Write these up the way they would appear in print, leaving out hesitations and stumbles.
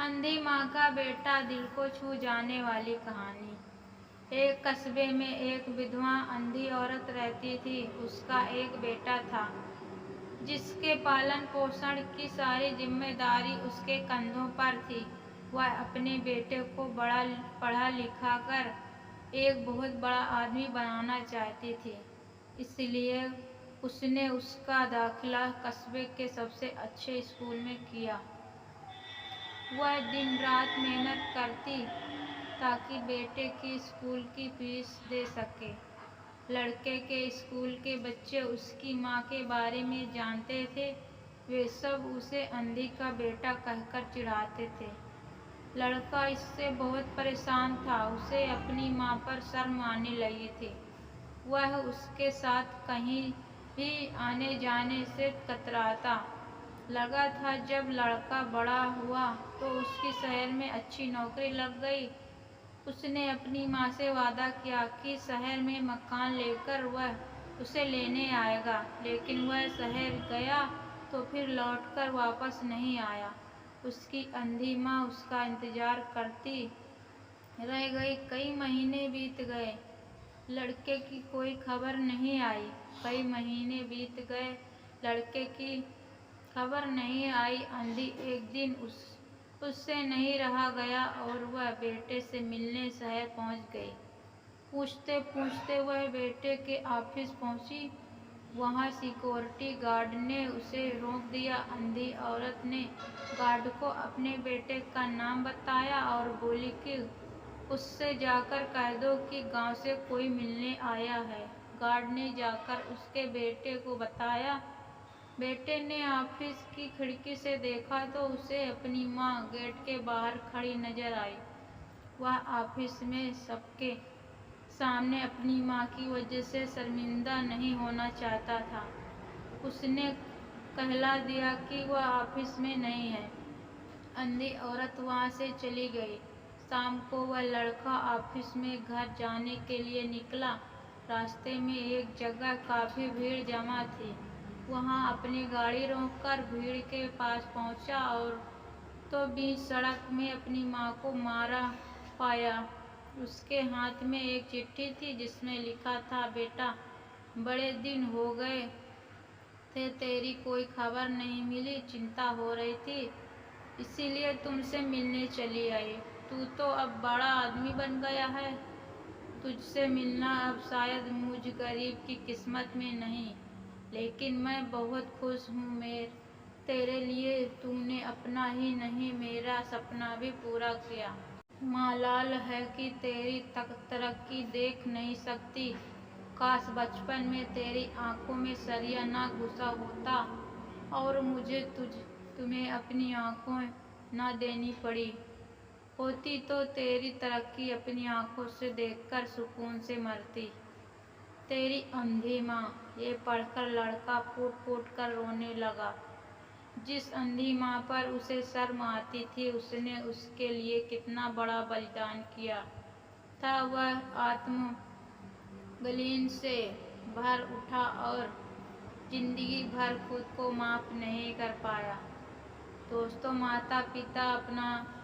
अंधी माँ का बेटा, दिल को छू जाने वाली कहानी। एक कस्बे में एक विधवा अंधी औरत रहती थी। उसका एक बेटा था जिसके पालन पोषण की सारी जिम्मेदारी उसके कंधों पर थी। वह अपने बेटे को बड़ा पढ़ा लिखा कर एक बहुत बड़ा आदमी बनाना चाहती थी, इसलिए उसने उसका दाखिला कस्बे के सबसे अच्छे स्कूल में किया। वह दिन रात मेहनत करती ताकि बेटे की स्कूल की फीस दे सके। लड़के के स्कूल के बच्चे उसकी माँ के बारे में जानते थे। वे सब उसे अंधी का बेटा कहकर चिढ़ाते थे। लड़का इससे बहुत परेशान था। उसे अपनी माँ पर शर्म आने लगी थी। वह उसके साथ कहीं भी आने जाने से कतराता। लगा था जब लड़का बड़ा हुआ तो उसकी शहर में अच्छी नौकरी लग गई। उसने अपनी माँ से वादा किया कि शहर में मकान लेकर वह उसे लेने आएगा, लेकिन वह शहर गया तो फिर लौटकर वापस नहीं आया। उसकी अंधी माँ उसका इंतजार करती रह गई। कई महीने बीत गए, लड़के की कोई खबर नहीं आई। कई महीने बीत गए, लड़के की खबर नहीं आई। अंधी एक दिन उससे नहीं रहा गया और वह बेटे से मिलने शहर पहुंच गई। पूछते पूछते वह बेटे के ऑफिस पहुंची। वहां सिक्योरिटी गार्ड ने उसे रोक दिया। अंधी औरत ने गार्ड को अपने बेटे का नाम बताया और बोली कि उससे जाकर कह दो कि गांव से कोई मिलने आया है। गार्ड ने जाकर उसके बेटे को बताया। बेटे ने ऑफिस की खिड़की से देखा तो उसे अपनी माँ गेट के बाहर खड़ी नजर आई। वह ऑफिस में सबके सामने अपनी माँ की वजह से शर्मिंदा नहीं होना चाहता था। उसने कहला दिया कि वह ऑफिस में नहीं है। अंधी औरत वहां से चली गई। शाम को वह लड़का ऑफिस में घर जाने के लिए निकला। रास्ते में एक जगह काफी भीड़ जमा थी। वहां अपनी गाड़ी रोककर भीड़ के पास पहुंचा और तो बीच सड़क में अपनी माँ को मारा पाया। उसके हाथ में एक चिट्ठी थी जिसमें लिखा था, बेटा, बड़े दिन हो गए थे, तेरी कोई खबर नहीं मिली। चिंता हो रही थी, इसीलिए तुमसे मिलने चली आई। तू तो अब बड़ा आदमी बन गया है। तुझसे मिलना अब शायद मुझ गरीब की किस्मत में नहीं, लेकिन मैं बहुत खुश हूँ। तेरे लिए तूने अपना ही नहीं मेरा सपना भी पूरा किया। मालाल है कि तेरी तरक्की देख नहीं सकती। काश बचपन में तेरी आंखों में सरिया ना घुसा होता और मुझे तुम्हें अपनी आंखों ना देनी पड़ी होती तो तेरी तरक्की अपनी आंखों से देखकर सुकून से मरती। तेरी अंधी माँ। ये पढ़कर लड़का फूट फूट कर रोने लगा। जिस अंधी माँ पर उसे शर्म आती थी, उसने उसके लिए कितना बड़ा बलिदान किया था। वह आत्मग्लानि से भर उठा और जिंदगी भर खुद को माफ नहीं कर पाया। दोस्तों, माता पिता अपना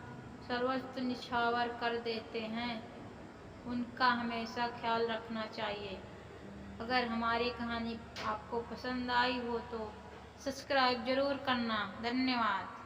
सर्वस्व निछावर कर देते हैं, उनका हमेशा ख्याल रखना चाहिए। अगर हमारी कहानी आपको पसंद आई हो तो सब्सक्राइब जरूर करना। धन्यवाद।